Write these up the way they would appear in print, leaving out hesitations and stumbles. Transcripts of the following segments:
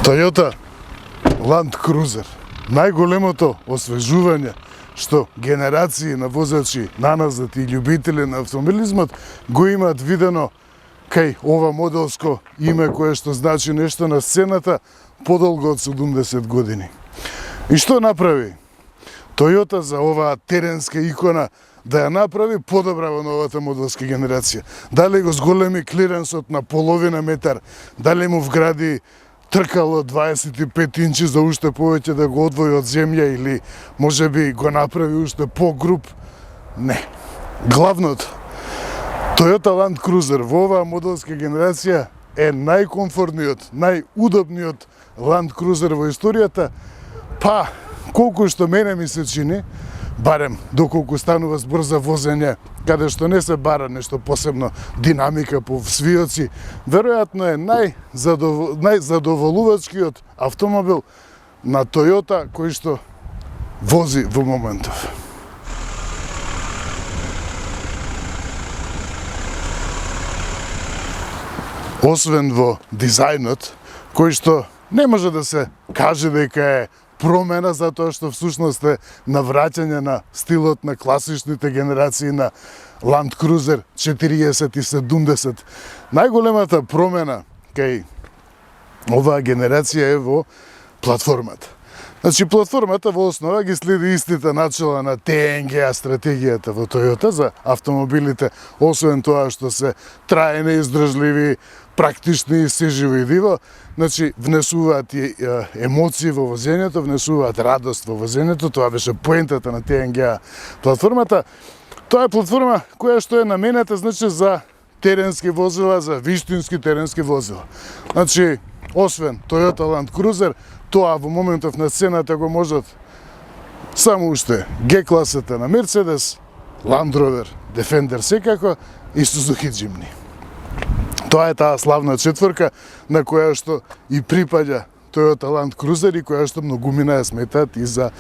Toyota Land Cruiser, најголемото освежување што генерации на возачи наназад и љубители на автомобилизмот го имаат видено кај ова моделско име кое што значи нешто на сцената подолго од 70 години. И што направи Toyota за оваа теренска икона да ја направи подобра во новата моделска генерација? Дали го зголеми клиренсот на половина метар, дали му вгради тркало 25 инчи за уште повеќе да го одвои од земја или можеби го направи уште по-груб? Не. Главното, Toyota Land Cruiser во оваа моделска генерација е најкомфортниот, најудобниот Land Cruiser во историјата, па колку што мене ми се чини, барем доколку станува збор за возење, каде што не се бара нешто посебно динамика по свиоци, веројатно е најзадоволувачкиот автомобил на Toyota кој што вози во моментов. Освен во дизајнот, кој што не може да се каже дека е промена затоа што всушност е навраќање на стилот на класичните генерации на Land Cruiser 40 и 70. Најголемата промена кај оваа генерација е во платформата. Значи, платформата во основа ги следи истите начала на ТНГ стратегијата во Toyota за автомобилите, освен тоа што се трајни, издржливи, практични и сеживи диво, значи внесуваат и емоции во возењето, внесуваат радост во возењето, тоа беше поентата на ТНГ платформата. Тоа е платформа која што е наменета, значи, за теренски возила, за виштински теренски возила. Значи, освен Toyota Land Cruiser, тоа во моментов на сцената го можат само уште G-класата на Mercedes, Land Rover, Defender секако и Suzuki Jimny. Тоа е таа славна четворка на која што и припаѓа Toyota Land Cruiser и која што многумина ја сметаат и за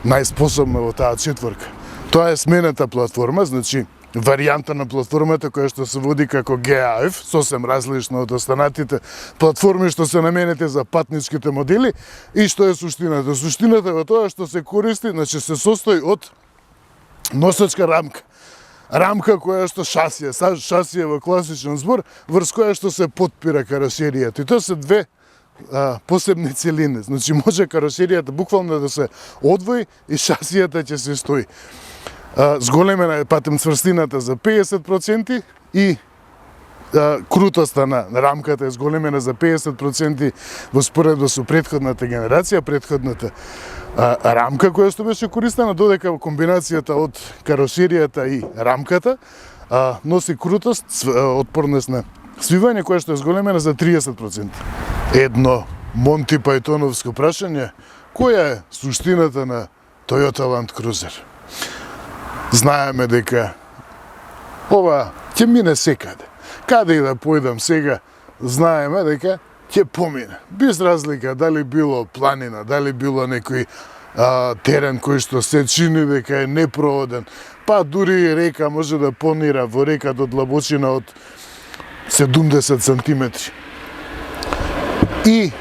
најспособна во таа четворка. Тоа е смената платформа, значи варијанта на платформата која што се води како GAF, сосем различно од останатите платформи што се наменети за патничките модели. И што е суштината? Суштината е во тоа што се користи, значи се состои од носачка рамка. Рамка која што шасија во класичен збор, врз која што се потпира каросеријата. И тоа се две посебни целини. Значи може каросеријата буквално да се одвои и шасијата ќе се стои. Зголемена е патем цврстината за 50% и крутоста на рамката е зголемена за 50% во споредба со претходната генерација, претходната рамка која што беше користена, додека комбинацијата од каросеријата и рамката носи крутост, отпорност на свивање, која што е зголемена за 30%. Едно Монти Пајтоновско прашање, која е суштината на Toyota Land Cruiser? Знаеме дека ова ќе мине секаде. Каде и да појдам сега, знаеме дека ќе помине. Без разлика дали било планина, дали било некој терен кој што се чини дека е непрооден, па дури и река може да понира во река до длабочина од 70 сантиметри. И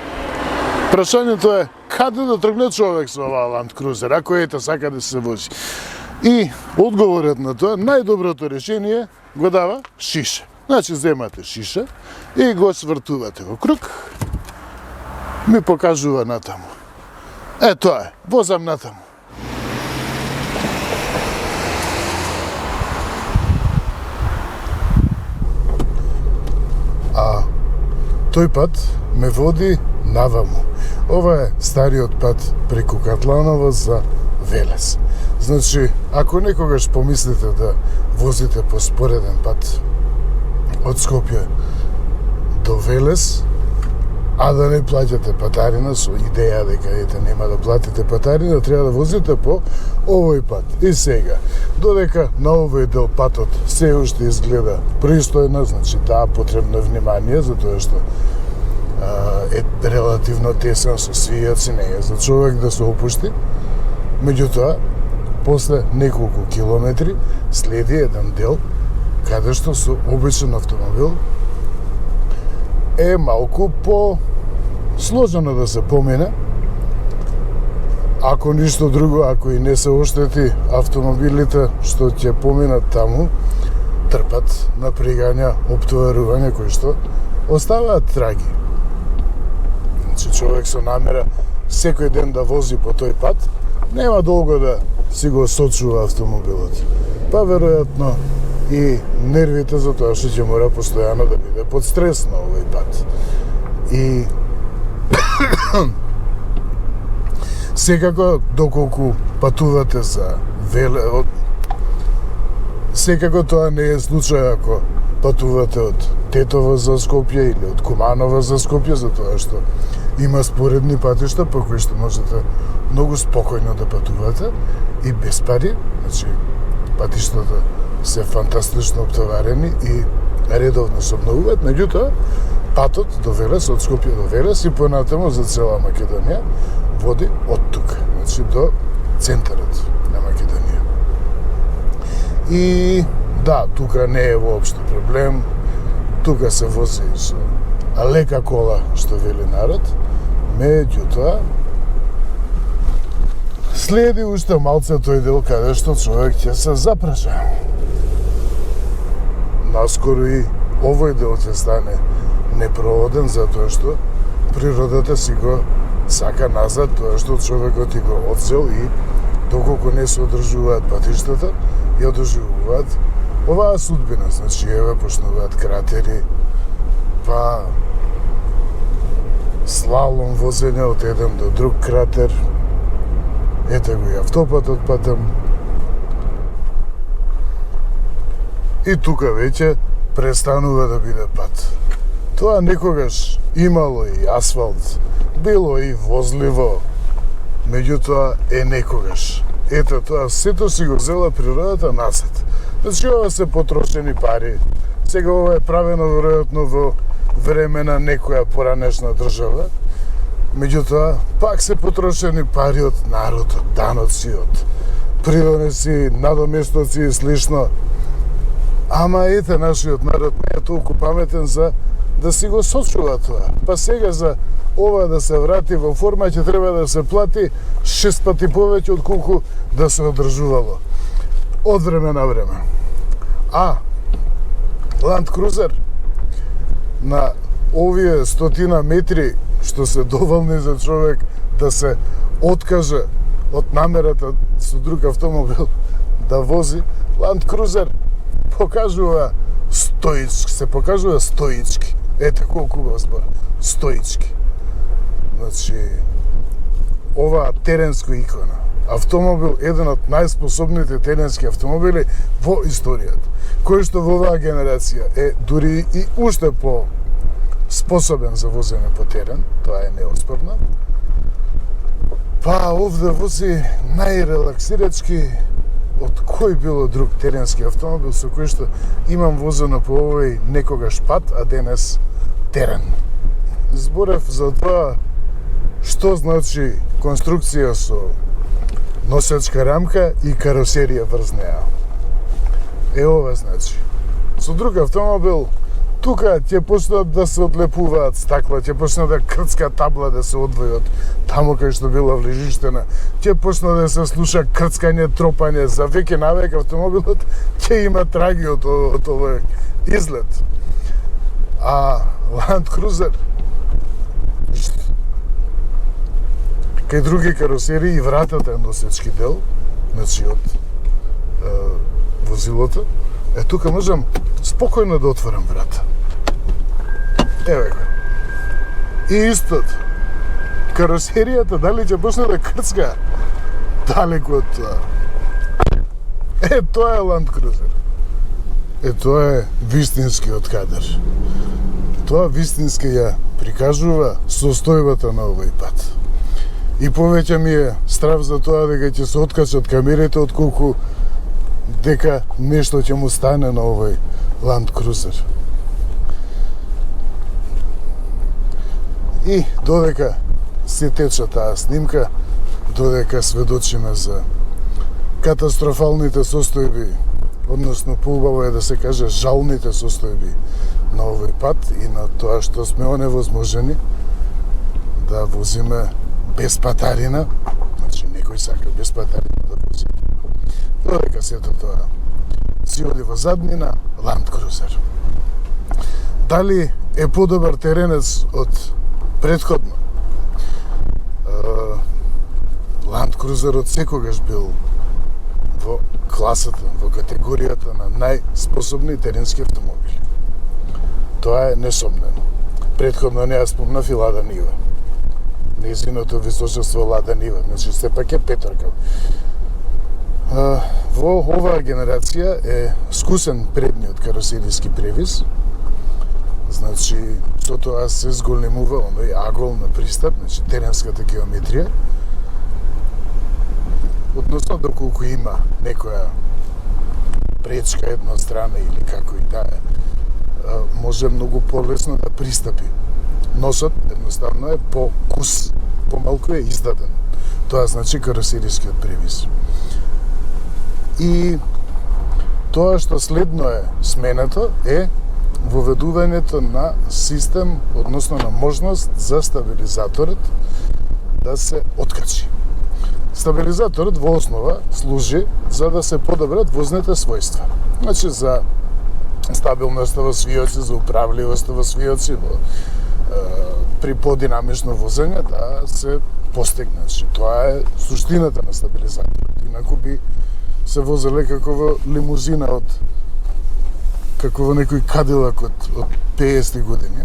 прашањето е каде да тргне човек со оваа Land Cruiser, ако ете сака да се вози. И одговорот на тоа, најдоброто решение го дава шиша. Значи, земате шиша и го свртувате во круг, ми покажува натаму. Е, тоа е, возам натаму. А тој пат ме води наваму. Ова е стариот пат преку Катланово за Велес. Значи, ако некогаш помислите да возите по спореден пат од Скопје до Велес, а да не плаќате патарина со идеја дека ете нема да платите патарина, треба да возите по овој пат. И сега, додека на овој дел патот се уште изгледа пристојно, значи таа потребно внимание, затоа што е релативно тесен со свијаци, не е за човек да се опушти. Меѓутоа, после неколку километри следи еден дел каде што со обичен автомобил е малку по сложено да се помине. Ако ништо друго, ако и не се оштети, автомобилите што ќе поминат таму, трпат напрегања, оптоварување кои што оставаат траги. Значи, човек со намера секој ден да вози по тој пат, нема долго да си го сочува автомобилот. Па веројатно и нервите за тоа што ќе мора постојано да биде под стрес на овој пат. И секако, доколку патувате за веле, секако тоа не е случај ако патувате од Тетово за Скопје или од Куманово за Скопје, затоа што има споредни патишта по кои што можете многу спокојно да патувате и без пари. Значи, патиштата се фантастично оптоварени и редовно се обновуваат, меѓутоа патот до Велес, од Скопје до Велес и понатаму за цела Македонија води од тука, значи до центарот на Македонија. И да, тука не е воопшто проблем, тука се вози со лека кола, што вели народ, меѓутоа следи уште малце тој дел каде што човек ќе се запрежа. Наскоро и овој дел ќе стане непроводен затоа што природата си го сака назад тоа што човекот и го одзел и доколку не се одржуваат патиштата, ја доживуваат оваа судбина. Значи, еве, почнуваат кратери, па слалом возење од еден до друг кратер, ете го и автопатот патем. И тука веќе престанува да биде пат. Тоа некогаш имало и асфалт, било и возливо, меѓутоа е некогаш. Ето тоа, сето си го взела природата назад. Значи, ова се потрошени пари. Сега ова е правено веројатно во време на некоја поранешна држава. Меѓутоа, пак се потрошени пари од народот, даноци, од придонеси, надоместоци и слично. Ама ете, нашиот народ не е толку паметен за да си го сочува тоа. Па сега за ова да се врати во форма ќе треба да се плати 6 пати повеќе од колку да се одржувало од време на време. А Land Cruiser на овие 100 метри што се доволни за човек да се откаже од намерата со друг автомобил да вози, Land Cruiser се покажува стоички. Ете колку убав збор. Стоички. Значи, ова теренско икона. Автомобил, еден од најспособните теренски автомобили во историјата, кој што во оваа генерација е дури и уште по способен за возење по терен, тоа е неоспорно. Па овде вози најрелаксирачки од кој било друг теренски автомобил со кој што имам возено по овој некогаш пат, а денес терен. Зборев за тоа што значи конструкција со носачка рамка и каросерија врз неа. Е ова значи. Со друг автомобил тука ќе почнат да се одлепуваат стакла, ќе почне да крцка табла да се одвои од таму кај што била влежиштена, ќе почне да се слуша крцкање, тропање, за веќе навек автомобилот ќе има траги од овој излет. А Land Cruiser кај други каросерии вратата е носечки дел, значи од возилото. Е, тука можам спокојно да отворам врата. Еве го. И истот. Каросеријата дали ќе почне да крцка далеку од тоа. Е, тоа е Land Cruiser. Е, тоа е вистинскиот кадар. Тоа вистински ја прикажува состојбата на овој пат. И повеќе ми е страв за тоа дека ќе се откачат камерите отколку дека нешто ќе му стане на овој Land Cruiser. И додека се тече таа снимка, додека сведочиме за катастрофалните состојби, односно поубаво е да се каже жалните состојби на овој пат и на тоа што сме оневозможени, да возиме без патарина, значи некој сака без патарина да вози. Додека сето тоа си оди во заднина, Land Cruiser. Дали е подобар теренец од претходно? Land Cruiser од секогаш бил во класата, во категоријата на најспособни теренски автомобили. Тоа е несомнено. Претходно не ја спомнав и Лада Нива. Нејзиното височество Лада Нива, значи сепак е петорка. Во оваа генерација е скусен предниот каросериски превис, значи со тоа се зголемува оној агол на пристап, значи теренската геометрија, односно доколку има некоја пречка еднострана или како и да е, може многу полесно да пристапи. Носот едноставно е по-кус, помалку е издаден. Тоа значи каросерискиот превис. И тоа што следно е сменето е воведувањето на систем, односно на можност за стабилизаторот да се откачи. Стабилизаторот во основа служи за да се подобрат возните својства. Значи за стабилноста во свиоци, за управливоста во свиоци, при подинамично возење да се постигне. Значи, тоа е суштината на стабилизаторот. Инаку би се возеле како во лимузина како во некој кадилак од 50 години.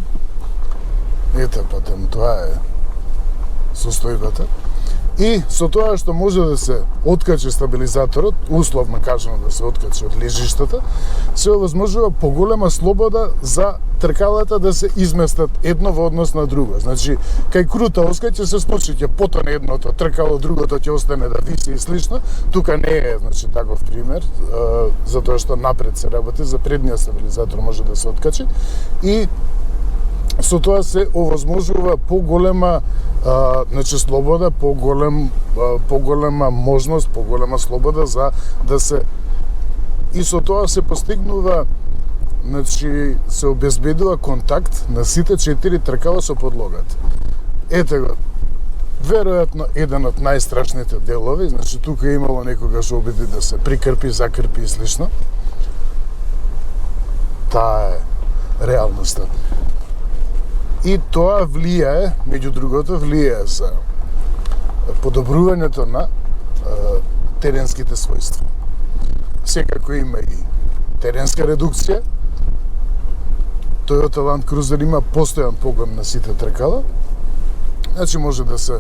Ете, потем тоа е состојбата. И со тоа што може да се откачи стабилизаторот, условно кажано да се откачи од лежиштата, се овозможува поголема слобода за тркалата да се изместат едно во однос на друго. Значи, кај крута оска ќе се случи, ќе потоне едното тркало, другото ќе остане да виси и слично. Тука не е, значи, таков пример, затоа што напред се работи, за предниот стабилизатор може да се откачи и со тоа се овозможува поголема значи слобода, поголема можност, поголема слобода за да се и со тоа се постигнува, значи се обезбедува контакт на сите 4 тркала со подлогата. Ете го, веројатно еден од најстрашните делови, значи тука имало некогаш обиди да се прикрпи, закрпи и слично. Таа е реалноста. И тоа влијае, меѓу другото, влијае за подобрувањето на теренските својства. Секако има и теренска редукција. Toyota Land Cruiser има постојан погон на сите тркала. Значи може да се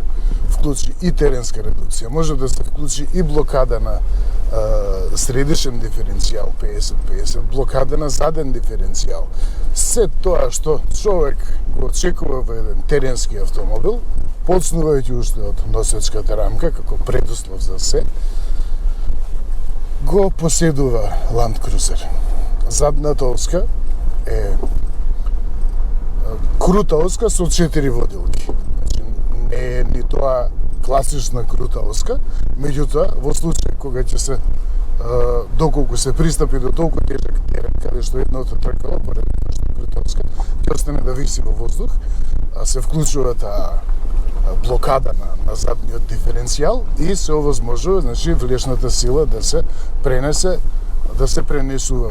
вклучи и теренска редукција, може да се вклучи и блокада на средишен диференцијал 50-50, блокада на заден диференцијал. Се тоа што човек го очекува во еден теренски автомобил, почнувајќи уште од носечката рамка како предуслов за се, го поседува Land Cruiser. Задната оска е крута оска со 4 водилки. Значи, не е ни тоа класична крута оска, меѓутоа во случај кога ќе се доколку се пристапи до толку тежок терен, каде што едното тркало, поради крута оска, ќе остане да виси во воздух, се вклучува таа блокада на задниот диференцијал и се овозможува, значи, влешната сила да се пренесува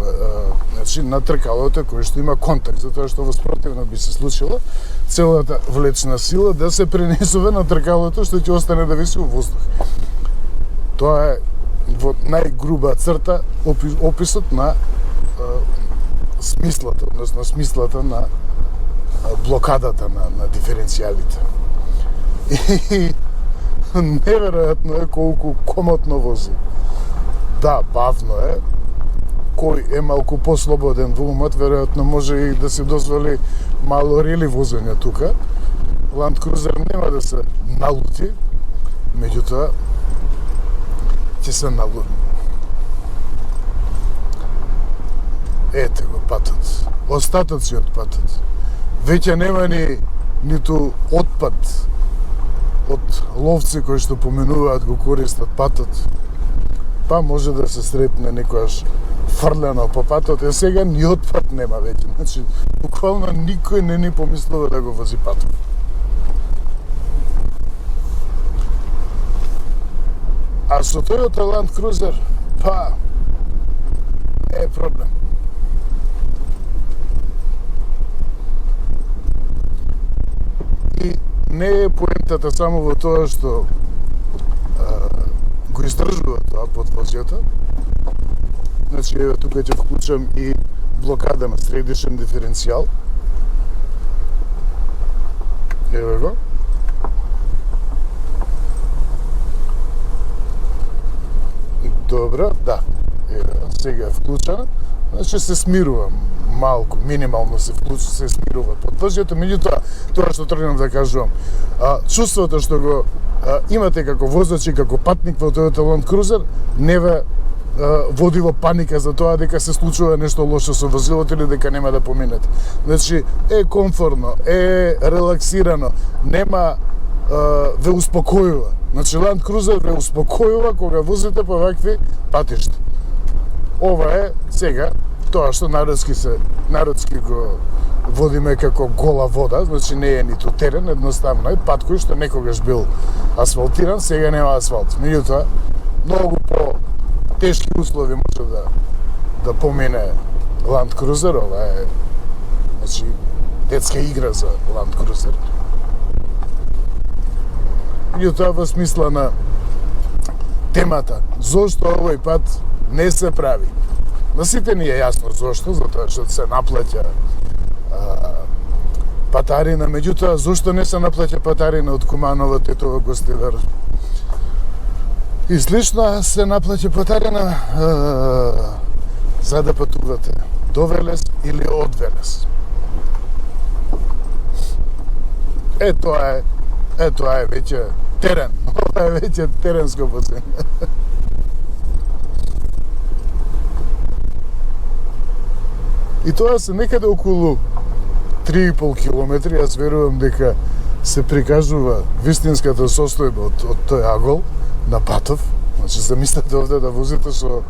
значи, на тркалото кој што има контакт, затоа што во спротивно би се случило целата влечна сила да се пренесува на тркалото што ќе остане да виси во воздух. Тоа е во најгруба црта описот на смислата, односно смислата на блокадата на диференцијалите. И неверојатно е колку комотно вози. Да, бавно е. Кој е малку послободен во умот, веројатно може и да се дозволи мало рели возење тука. Land Cruiser нема да се налути, меѓутоа ќе се налути. Ете го патот. Остатоци од патот. Веќе нема ниту отпад од ловци кои што поминуваат го користат патот. Па може да се сретне некојаш фрлено по патот, е сега ни отпад нема веќе. Значи, буквално никој не ни помислува да го вози патот. А со Toyota Land Cruiser, па, не е проблем. И не е поентата само во тоа што го издржува тоа подвозјето. Значи, еве тука ќе вклучам и блокада на средишен диференцијал. Еве го. Добро, да. Еве, сега е вклучена. Значи се смирува малку, минимално се смирува подвозјето, меѓутоа, тоа што тргнам да кажувам, чувството што го имате како возач и како патник во Toyota Land Cruiser не ве води во паника за тоа дека се случува нешто лошо со возилото или дека нема да поминете. Значи, е комфортно, е релаксирано, нема ве успокојува. Значи, Land Cruiser ве успокојува кога возите по вакви патишта. Ова е сега тоа што народски го водиме како гола вода, значи не е ниту терен, едноставно е пат кој што некогаш бил асфалтиран, сега нема асфалт. Меѓутоа, многу по тешки услови може да помине Land Cruiser, ова е значи детска игра за Land Cruiser. Меѓутоа, во смисла на темата, зошто овој пат не се прави. На сите ни е јасно зошто, затоа што се наплаќа патарина, меѓутоа зошто не се наплаќа патарина од Куманово, Тетово, Гостивар и слично, се наплаќа патарина за да патувате до Велес или од Велес. Тоа е веќе терен, ова е веќе теренско возење. И тоа се некаде околу 3,5 километри, јас верувам дека се прикажува вистинската состојба од тој агол на патов. Значи, замислете овде да возите со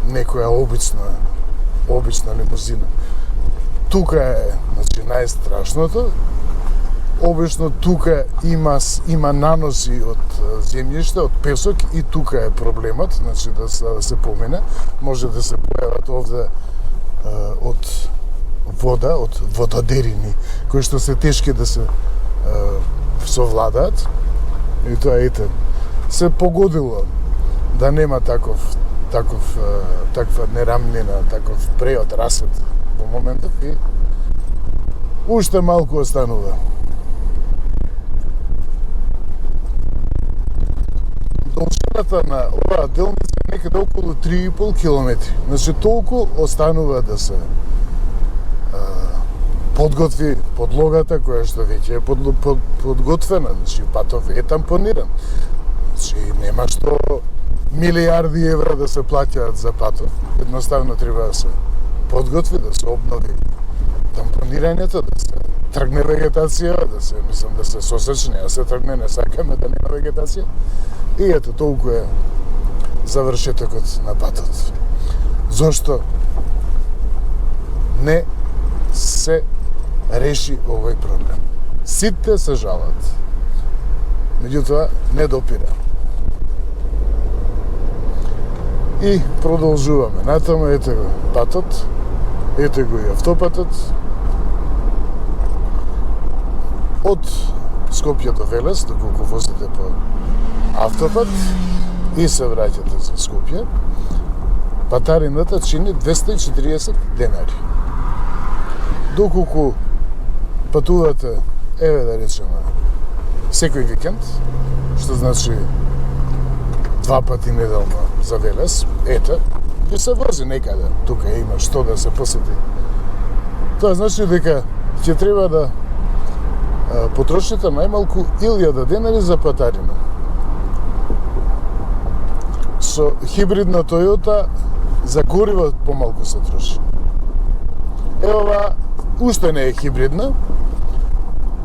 некоја обична лимузина. Тука е, значи, најстрашното. Обично тука има наноси од земјиште, од песок и тука е проблемот, значи да се помине. Може да се појават овде од вода, од вододерини, кои што се тешки да се совладаат. И тоа се погодило да нема таква нерамнина, таков преод расет во моментов и уште малку останува. Должината на оваа делница е некаде околу 3,5 километри. Значи, толку останува да се подготви подлогата, која што веќе е подготвена. Значи, патов е тампониран. Значи, нема што милиарди евра да се плаќаат за патов. Едноставно треба да се подготви, да се обнови тампонирањето, да се тргне вегетација, да се сосечне, да се тргне, не сакаме да нема вегетација. И ето, толку е завршетокот на патот. Зошто не се реши овој проблем? Сите се жалат. Меѓутоа, не допира. И продолжуваме. Натаму ете го патот, ете го и автопатот. Од Скопје до Велес, доколку возите по автопат и се враќате за Скопје, патарината чини 240 денари. Доколку патувате, еве да речеме, секој викенд, што значи 2 пати неделно за Велес, ете, и се вози некаде, тука има што да се посети. Тоа значи дека ќе треба да потрошите најмалку 1000 денари за патарина. Со хибридна Toyota за гориво помалку се троши. Ова уште не е хибридна,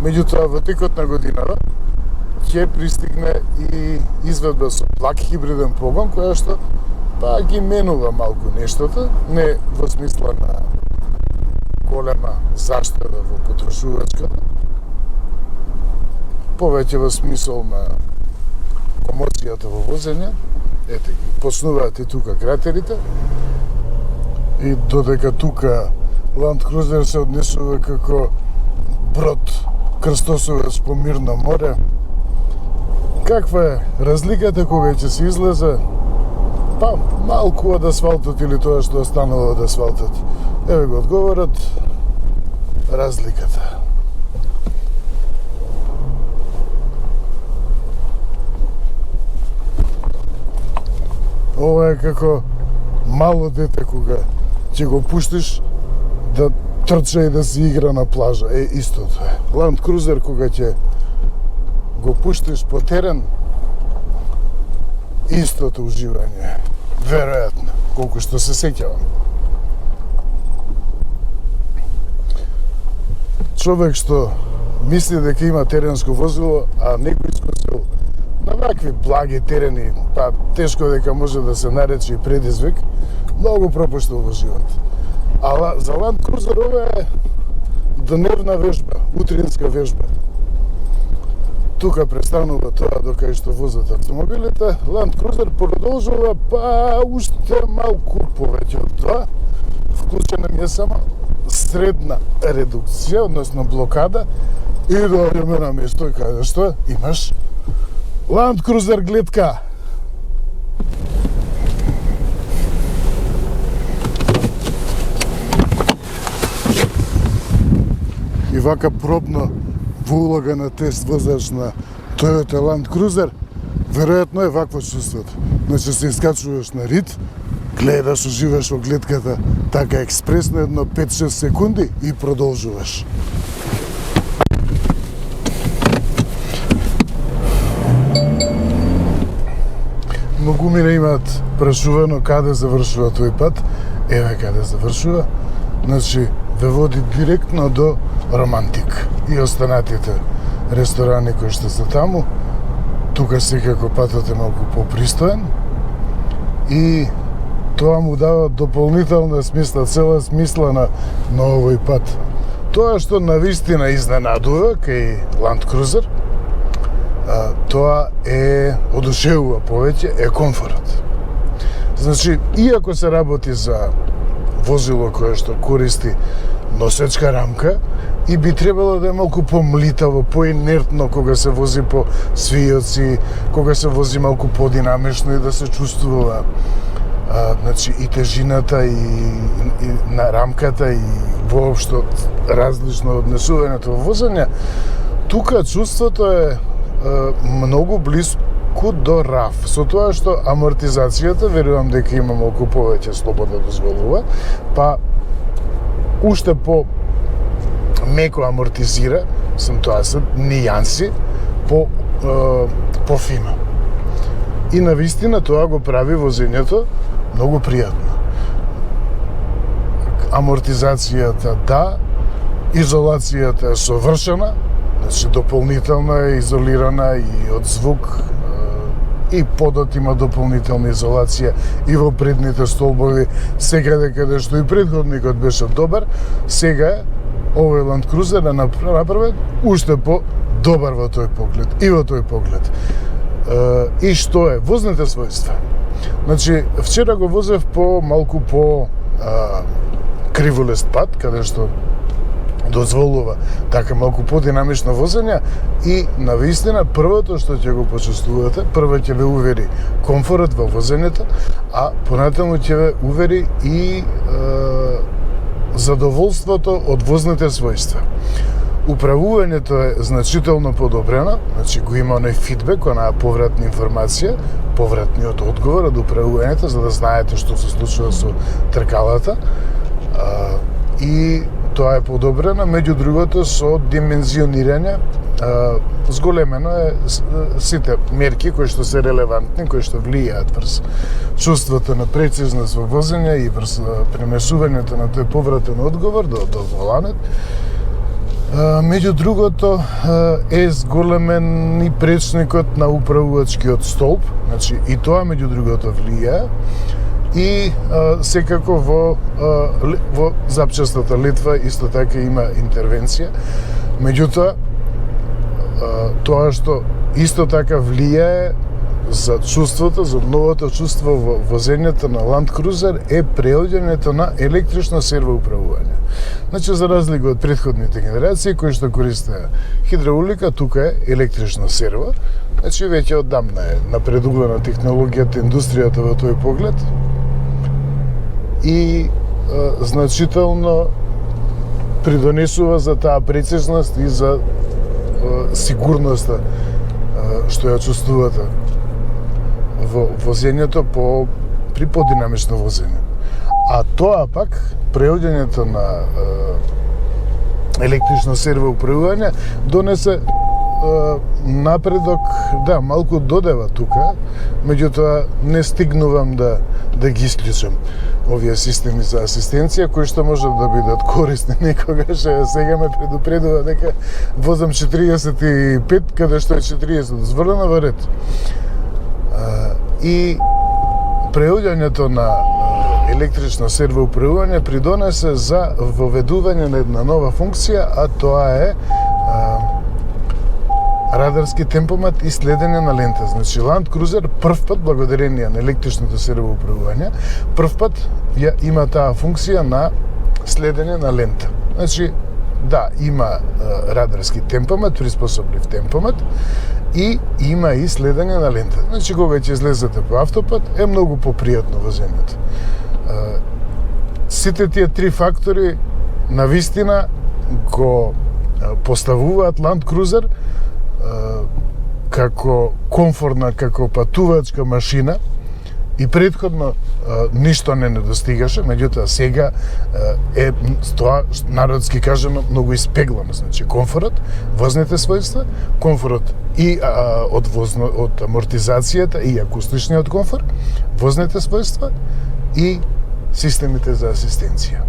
меѓутоа во текот на годинава ќе пристигне и изведба со плак хибриден погон, која што ги менува малку нештата, не во смисла на голема заштеда во потрошувачката, повеќе во смисол на локомоцијата во возење. Ете ги, почнуваат и тука кратерите. И додека тука Land Cruiser се однесува како брод крстосувач по мирно море. Каква е разликата кога ќе се излезе? Па, малку од асфалтот или тоа што останало од асфалтот. Еве го одговорот, разликата. Ова е како мало дете кога ќе го пуштиш да трча и да се игра на плажа. Истото е. Land Cruiser кога ќе го пуштиш по терен, истото уживање. Веројатно, колку што се сеќавам. Човек што мисли дека има теренско возило, а не го искусил на вакви благи терени, па тешко дека може да се нарече и предизвик, многу пропуштил во живот. А за Land Cruiser ова е дневна вежба, утринска вежба. Тука престанува тоа докај што возат автомобилите, Land Cruiser продолжува па уште малку повеќе од тоа. Вклучена ми е само средна редукција, односно блокада, и дојдеме на место и каде што имаш Land Cruiser гледка. И вака пробно во улога на тест возач на Toyota Land Cruiser, веројатно е вакво чувството. Значи се искачуваш на рид, гледаш, уживаш во гледката, така експресно едно 5-6 секунди и продолжуваш. Многумина имаат прашувано каде завршува тој пат. Еве каде завршува. Значи, ве води директно до Романтик и останатите ресторани кои што се таму. Тука секако патот е малку попристоен и тоа му дава дополнителна смисла, цела смисла на овој пат. Тоа што навистина изненадува кај Land Cruiser, тоа е одушевува повеќе, е комфорт. Значи, иако се работи за возило кое што користи носечка рамка, и би требало да е малку помлитаво, поинертно кога се вози по свијоци, кога се вози малку подинамично и да се чувствува значи и тежината и на рамката и воопшто различно однесувањето во возење. Тука чувството е многу близко до RAV, со тоа што амортизацијата, верувам дека има малку повеќе слобода дозволува, па уште по меко амортизира, тоа се нијанси, по фино. И навистина тоа го прави возењето многу пријатно. Амортизацијата да, изолацијата е совршена, значи дополнително е изолирана и од звук, и подот има дополнителна изолација и во предните столбови, секаде каде што и предходникот беше добар, сега овој Land Cruiser е направен уште по-добар во тој поглед и во тој поглед. И што е? Возните својства. Значи, вчера го возев по малку по криволест пат, каде што дозволува така малку подинамично возење и навистина првото што ќе го почувствувате, прво ќе ве увери комфорот во возењето, а понатаму ќе ве увери и задоволството од возните својства. Управувањето е значително подобрено, значи го има оној фидбек, онаа повратна информација, повратниот одговор од управувањето, за да знаете што се случува со тркалата. И тоа е подобрено, меѓу другото со димензионирање, зголемено е сите мерки кои што се релевантни, кои што влијаат врз чувството на прецизност во возење и врз пренесувањето на тој повратен одговор до воланет. Меѓу другото е зголемен и пречникот на управувачкиот столб, значи и тоа меѓу другото влијае. И секако во запчастата летва исто така има интервенција. Меѓутоа, тоа што исто така влијае за чувството, за новото чувство во возењето на Land Cruiser е преоѓањето на електрично сервоуправување. Значи, за разлика од претходните генерации кои што користеа хидраулика, тука е електрично серво. Значи, веќе оддамна е напредувана технологијата, индустријата во тој поглед и значително придонесува за таа прецизност и за сигурноста што ја чувствувате во возењето при подинамично возење. А тоа пак, преоѓањето на електрично сервоуправување донесе напредок, да, малку додева тука, меѓутоа не стигнувам да ги исклучам овие системи за асистенција, кои што можат да бидат корисни некогаш. Сега ме предупредува дека возам 45, каде што е 40, зврна во ред. И преоѓањето на електрично сервоуправување придонесе за воведување на една нова функција, а тоа е радарски темпомат и следење на лента. Значи, Land Cruiser прв пат, благодарение на електричното сервоуправување, прв пат има таа функција на следење на лента. Значи, да, има радарски темпомат, приспособлив темпомат и има и следење на лента. Значи, кога ќе излезете по автопат, е многу попријатно возењето. Сите тие три фактори навистина го поставуваат Land Cruiser како комфортна, како патувачка машина и претходно ништо не недостигаше, меѓутоа сега е тоа народски кажано многу испеглано, значи комфорот, возните својства, комфорот и од амортизацијата и акустичниот комфорт, возните својства и системите за асистенција.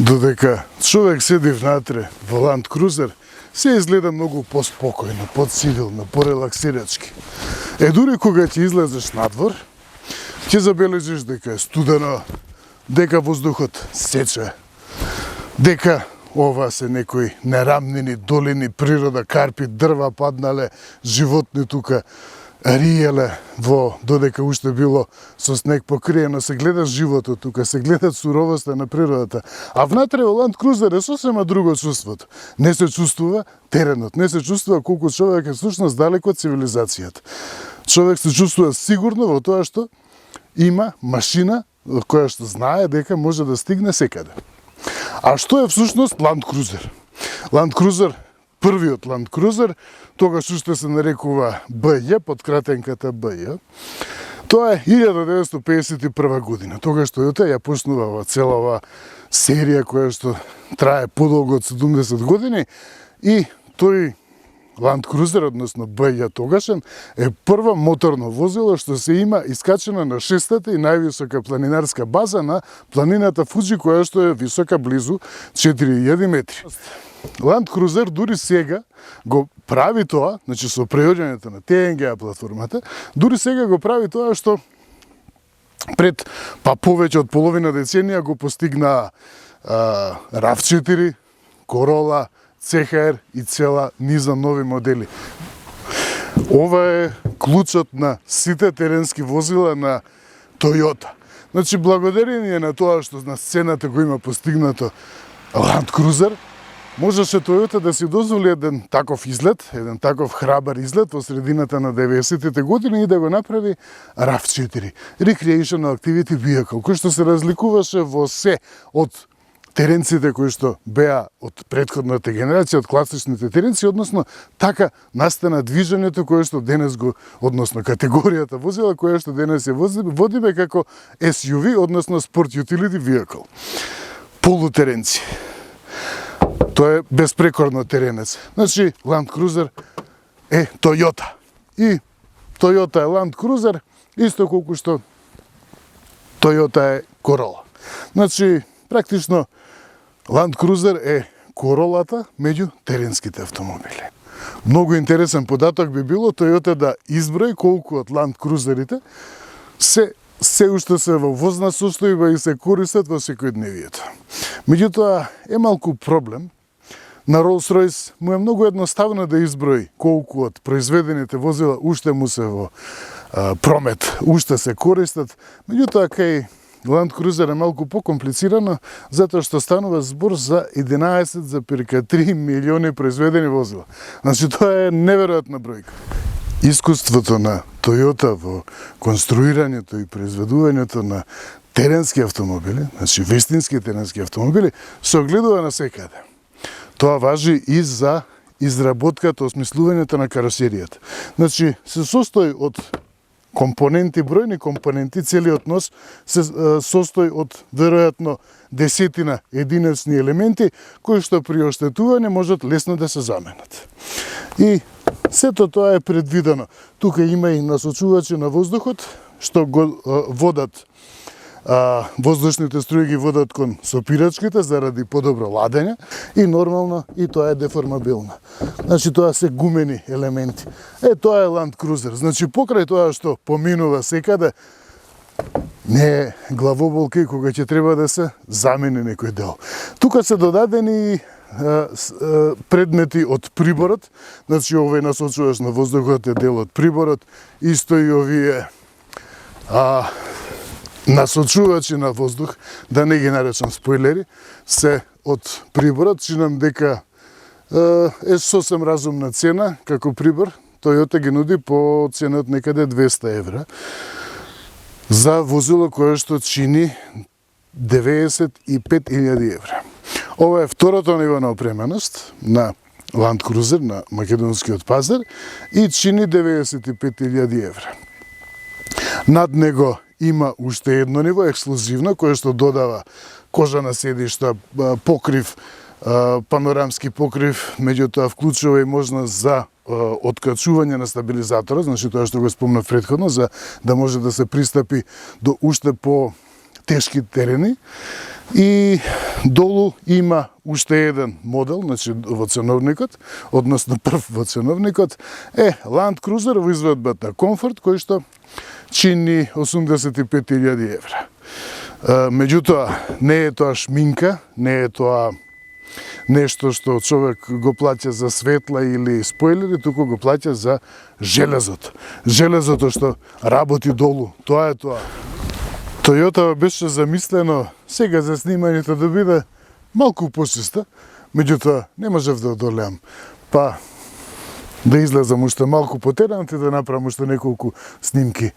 Додека човек седи внатре во Land Cruiser, се изгледа многу поспокојно, подцивилно, порелаксирачки. Дури кога ќе излезеш надвор, ќе забележиш дека е студено, дека воздухот сече, дека ова се некои нерамнини, долини, природа, карпи, дрва паднале, животни тука риеле додека уште било со снег покриено, се гледа животот тука, се гледа суровоста на природата. А внатре во Land Cruiser е сосема друго чувството. Не се чувствува теренот, не се чувствува колку човек е всушност далеко од цивилизацијата. Човек се чувствува сигурно во тоа што има машина која што знае дека може да стигне секаде. А што е всушност Land Cruiser? Land Cruiser, првиот Land Cruiser, тогаш уште се нарекува БЈ, подкратенката БЈ. Тоа е 1951 година. Тогаш Toyota ја почнува цела ова серија која што трае подолго од 70 години и тој Land Cruiser, односно БЈ тогашен, е прво моторно возило што се има искачено на 6-та и највисока планинарска база на планината Фуџи, која што е висока близу 4000 метри. Land Cruiser дури сега го прави тоа, значи со преоѓањето на ТНГ платформата, дури сега го прави тоа што пред повеќе од половина деценија го постигна RAV4, Corolla, CHR и цела низа нови модели. Ова е клучот на сите теренски возила на Toyota. Значи, благодарение на тоа што на сцената го има постигнато Land Cruiser, можеше Toyota да си дозволи еден таков излет, еден таков храбар излет во средината на 90-тите години и да го направи RAV4, Recreational Activity Vehicle, кој што се разликуваше во се од теренците кои што беа од претходната генерација, од класичните теренци, односно така настана движењето кое што денес го, односно категоријата возила која што денес ја водиме како SUV, односно Sport Utility Vehicle. Полутеренци. Тоа е безпрекорно теренец. Значи, Land Cruiser е Toyota. И Toyota е Land Cruiser, исто колку што Toyota е Corolla. Значи, практично, Land Cruiser е королата меѓу теренските автомобили. Многу интересен податок би било Toyota да изброи колку од Land Cruiserите се уште се во возна состојба и се користат во секојдневието. Меѓутоа е малку проблем. На Rolls-Royce му е многу едноставно да изброи колку од произведените возила уште му се во промет, уште се користат. Меѓутоа кај Land Cruiser е малку покомплицирано, затоа што станува збор за 11,3 милиони произведени возила. Значи, тоа е неверојатна бројка. Искуството на Toyota во конструирањето и произведувањето на теренски автомобили, значи вистински теренски автомобили, се огледува насекаде. Тоа важи и за изработката, осмислувањето на каросеријата. Значи, се состои од компоненти, бројни компоненти, целиот нос се состои од веројатно десетина единични елементи кои што при оштетување можат лесно да се заменат. И сето тоа е предвидено. Тука има и насочувачи на воздухот што го водат воздушните струи ги водат кон сопирачките заради подобро ладење и нормално и тоа е деформабилно. Значи тоа се гумени елементи. Тоа е Land Cruiser. Значи покрај тоа што поминува секаде не е главоболка и кога ќе треба да се замени некој дел. Тука се додадени предмети од приборот, значи овој насочуваш на воздухот е дел од приборот, исто и овие насочувачи на воздух, да не ги наречам спойлери, се од приборот, чинам дека е сосем разумна цена како прибор. Toyota ги нуди по цена од некаде 200 евра за возило кое што чини 95.000 евра. Ова е второто ниво на опременост на Land Cruiser на македонскиот пазар и чини 95.000 евра. Над него има уште едно ниво, ексклузивно, кое што додава кожа на седишта, покрив, панорамски покрив, меѓутоа вклучува и можност за откачување на стабилизатора, значи тоа што го спомнав претходно, за да може да се пристапи до уште по тешки терени. И долу има уште еден модел, значи во ценовникот, односно прв во ценовникот, е Land Cruiser во изведбата Comfort, кој што чини 85.000 евра. Меѓутоа, не е тоа шминка, не е тоа нешто што човек го плаќа за светла или спойлери, туку го плаќа за железото. Железото што работи долу, тоа е тоа. Toyota беше замислено сега за снимањето да биде малку почиста, меѓутоа не можев да одолеам. Па да излезам уште малку по теренот и да направам уште неколку снимки.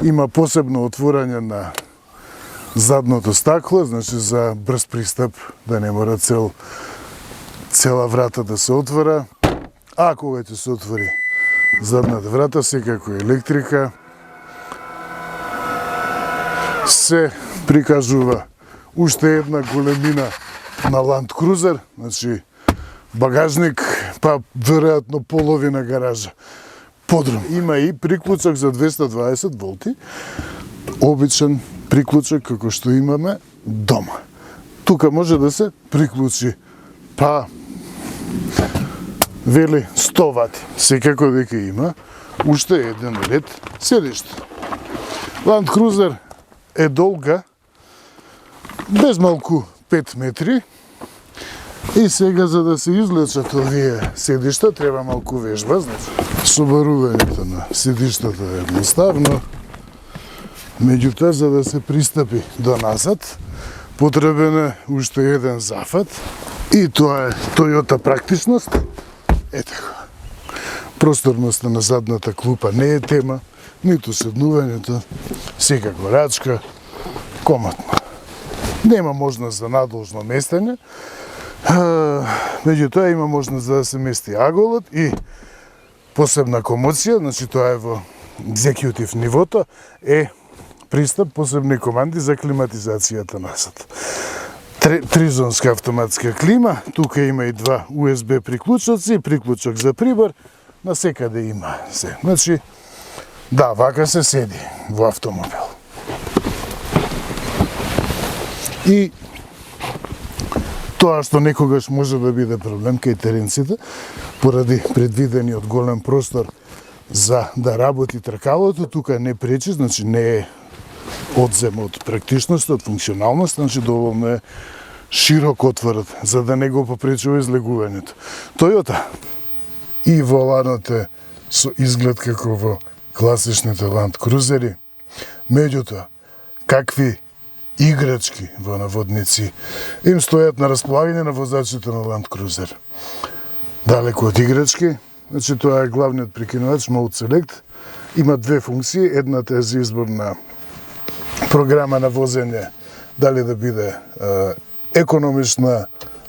Има посебно отворање на задното стакло, значи за брз пристап, да не мора цела врата да се отвора. А кога ќе се отвори задната врата, секако електрика, се прикажува уште една големина на Land Cruiser, значи багажник, па веројатно половина гаража. Подрум. Има и приклучок за 220 волти, обичен приклучок како што имаме дома. Тука може да се приклучи, па вели 100 вати. Секако дека има уште еден ред седиште. Land Cruiser е долга без малку 5 метри и сега за да се излечат овие седишта треба малку вежба, значи собарувањето на седиштата е едноставно. Меѓутоа, за да се пристапи до назад, потребен е уште еден зафат и тоа е Toyota практичност. Ете го. Просторноста на задната клупа не е тема, ниту седнувањето, секако рачка, коматно. Нема можност за надолжно местење, меѓутоа има можност да се мести аголот и посебна комоција, значи тоа е во екзекутив нивото, е пристап посебни команди за климатизацијата назад. Тризонска автоматска клима, тука има и два USB приклучоци, приклучок за прибор, насекаде има се. Значи, да, вака се седи во автомобил. Тоа што некогаш може да биде проблем кај теренците, поради предвидениот голем простор за да работи тркалото, тука не пречи, значи не е одзем од практичност, од функционалност, значи доволно е широк отворот, за да не го попречува излегувањето. Toyota и воланот е со изглед како во класичните Land Cruiser-и. Меѓутоа, какви играчки во наводници им стојат на располагање на возачите на Land Cruiser? Далеку од играчки, значи тоа е главниот прекинувач Mode Select. Има две функции, едната е за избор на програма на возење, дали да биде економична,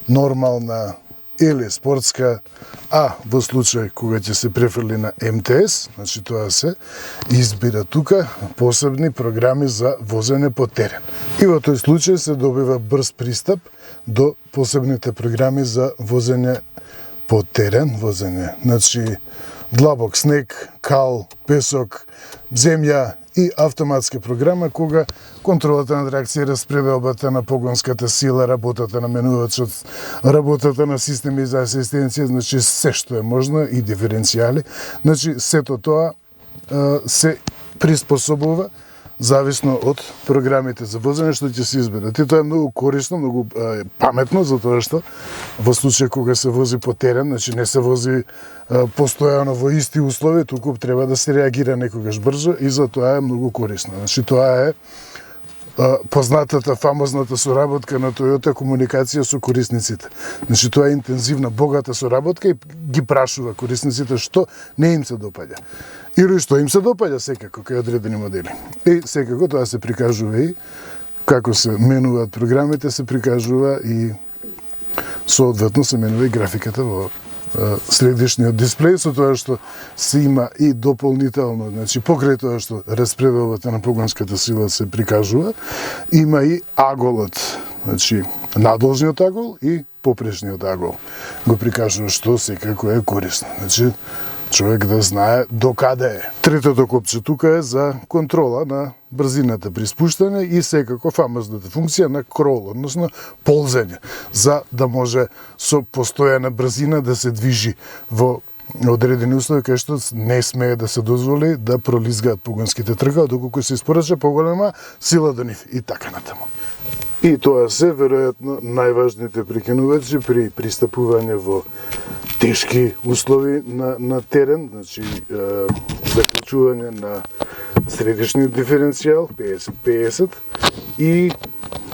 нормална или спортска, а во случај кога ќе се префрли на МТС, значи тоа се избира тука посебни програми за возење по терен. И во тој случај се добива брз пристап до посебните програми за возење по терен, значи длабок снег, кал, песок, земја и автоматска програма кога контролата на тракција, распределбата на погонската сила, работата на менувачот, работата на системи за асистенција, значи се што е можно и диференцијали, значи сето тоа се приспособува зависно од програмите за возење што ќе се изберат. И тоа е многу корисно, многу паметно, затоа што во случај кога се вози по терен, значи не се вози постојано во исти услови, туку треба да се реагира некогаш брзо и затоа е многу корисно. Значи тоа е познатата, фамозната соработка на Toyota, комуникација со корисниците. Значи тоа е интензивна, богата соработка и ги прашува корисниците што не им се допаѓа. Или што им се допаѓа секако кај одредени модели. И секако тоа се прикажува и како се менуваат програмите, се прикажува и соодветно се менува и графиката во средишниот дисплеј, со тоа што се има и дополнително, значи покрај тоа што распределбата на погонската сила се прикажува, има и аголот, значи надолжниот агол и попрешниот агол го прикажува, што секако е корисно. Значи човек да знае до каде е. Третото копче тука е за контрола на брзината при спуштање и секако фамозната функција на крол, односно ползење, за да може со постојана брзина да се движи во одредени услови кај што не смее да се дозволи да пролизгаат погонските тркала, доколку се испорача поголема сила до нив и така натаму. И тоа се веројатно најважните прекинувачи при пристапување во тешки услови на терен, значи заклучување на средишниот диференцијал 50-50 и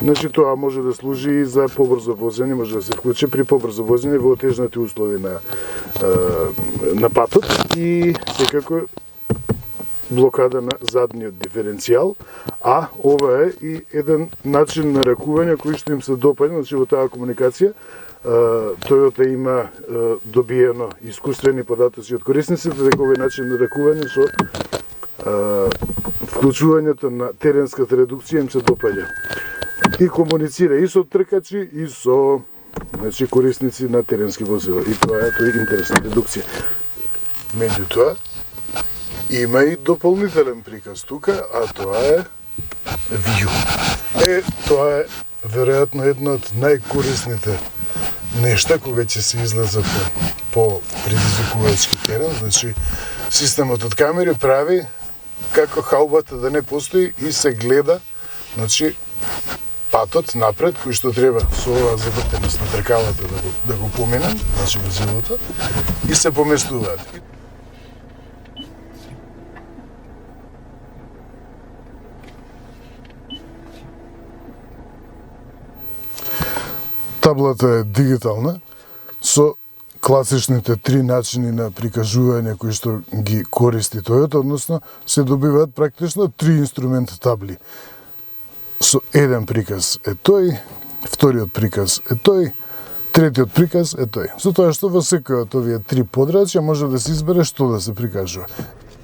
значи тоа може да служи и за побрзо возење, може да се вклучи при побрзо возење во отежнати услови на патот и секако блокада на задниот диференцијал, а ова е и еден начин на ракување кој што им се допаѓа, значи во таа комуникација Toyota има добиено искуствени податоци од корисниците дека овој начин на ракување со вклучувањето на теренската редукција им се допаѓа. И комуницира и со тркачи и со значи корисници на теренски возила. И тоа е интересна редукција. Меѓутоа има и дополнителен приказ тука, а тоа е View. Тоа е веројатно едно од најкорисните нешта кога ќе се излезат по предизвикувачки терен, значи системот од камери прави како хаубата да не постои и се гледа, значи патот напред кој што треба со оваа завртеност на тркалата да го поминам, значи возилото, и се поместуваат. Таблата е дигитална со класичните три начини на прикажување кои што ги користи Toyota, односно се добиваат практично три инструмент табли. Со еден приказ е тој, вториот приказ е тој, третиот приказ е тој. Со тоа што во секој од овие три подрачја може да се избере што да се прикажува.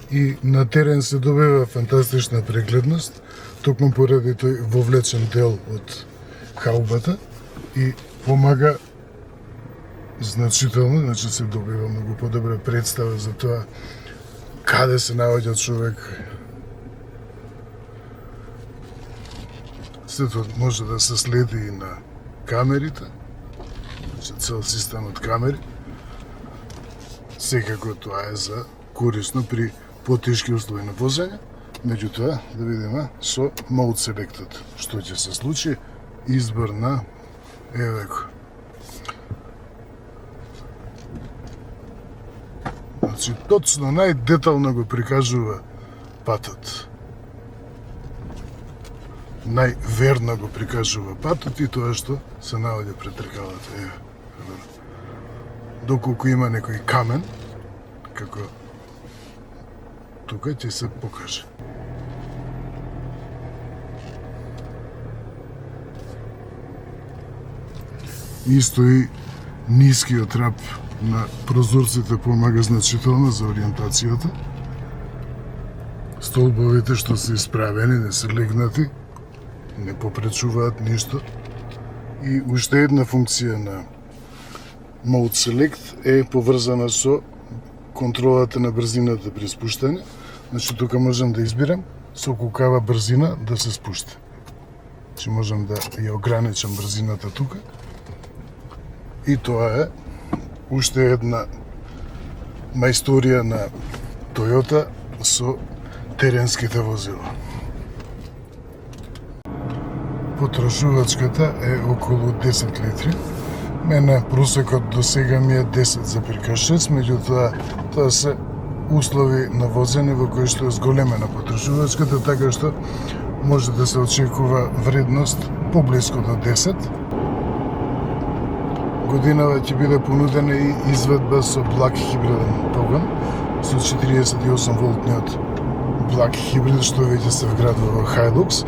И на терен се добива фантастична прегледност, токму поради тој вовлечен дел од хаубата и помага значително, значи се добива многу подобра представа за тоа каде се наоѓа човек. Сето може да се следи и на камерите, значи цел систем од камери. Секако тоа е за корисно при потешки услови на возење. Меѓутоа, да видиме со Mode Selected што ќе се случи. Избор на евеко. Значи, точно најдетално го прикажува патот. Најверно го прикажува патот и тоа што се наоѓа пред тркалата. Доколку има некој камен, како тука ќе се покаже. Исто и нискиот трап на прозорците помага значително за ориентацијата. Столбовите што се исправени, не се легнати, не попречуваат ништо. И уште една функција на Mode Select е поврзана со контролата на брзината при спуштање. Значи, тука можам да избирам со колкава брзина да се спушти. Значи, можам да ја ограничам брзината тука. И тоа е уште една мајсторија на Toyota со теренските возила. Потрошувачката е околу 10 литри. Мене просекот до сега ми е 10,6, меѓутоа тоа се услови на возење во кои што е зголемена потрошувачката, така што може да се очекува вредност поблиску до 10. Годинава ќе биде понудена и изведба со благ хибриден погон, со 48 волтниот благ хибрид што веќе се вградува во Hilux,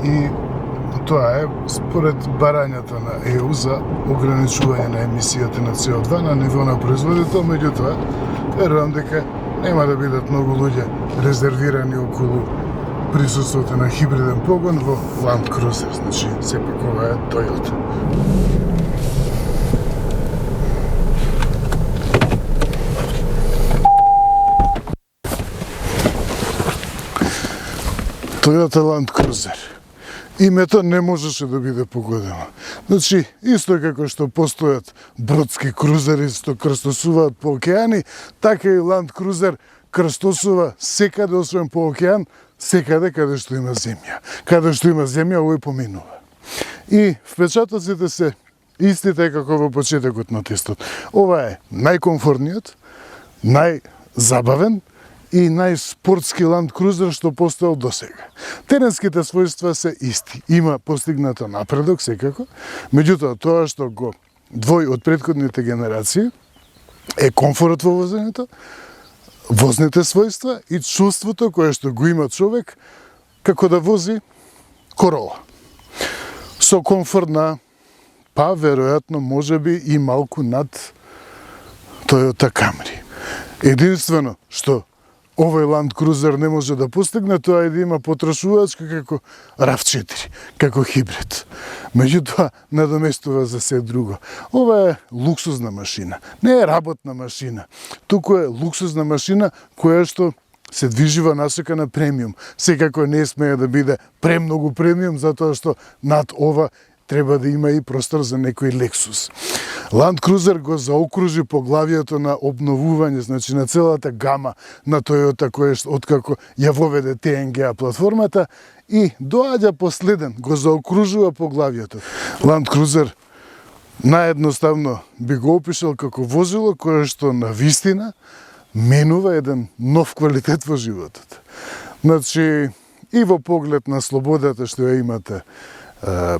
и тоа е според барањата на ЕУ за ограничување на емисијата на CO2 на ниво на производител, меѓутоа верувам дека нема да бидат многу луѓе резервирани околу присуството на хибриден погон во Land Cruiser, значи сепак ова е Toyota. Toyota Land Cruiser. Името не можеше да биде погодено. Значи, исто како што постојат бродски крузери што крстосуваат по океани, така и Land Cruiser крстосува секаде освен по океан, секаде каде што има земја. Каде што има земја, овој поминува. И впечатоците се истите како во почетокот на тестот. Ова е најкомфортниот, најзабавен и најспортски Land Cruiser што постоел до сега. Теренските својства се исти. Има постигнато напредок секако, меѓутоа тоа што го двои од претходните генерации е комфорот во возењето, возните својства и чувството кое што го има човек како да вози Corolla. Со комфорт на, веројатно, можеби и малку над Toyota Camry. Единствено што овој Land Cruiser не може да постигне, тоа е да има потрошувачка како RAV4, како хибрид. Меѓутоа, надоместува за се друго. Ова е луксузна машина, не е работна машина, туку е луксузна машина која што се движи во насока на премиум. Секако не смее да биде премногу премиум, затоа што над ова треба да има и простор за некој Lexus. Land Cruiser го заокружи поглавието на обновување, значи на целата гама на Toyota која откако ја воведе TNGA платформата, и доаѓа последен, го заокружува поглавието. Land Cruiser наједноставно би го опишал како возило кое што на вистина менува еден нов квалитет во животот. Значи, и во поглед на слободата што ја имате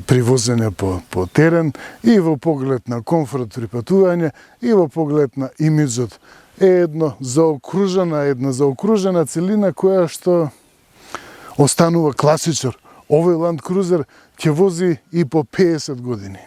при возење по терен, и во поглед на комфорт при патување, и во поглед на имиджот, е една заокружена целина која што останува класичар. Овој Land Cruiser ќе вози и по 50 години.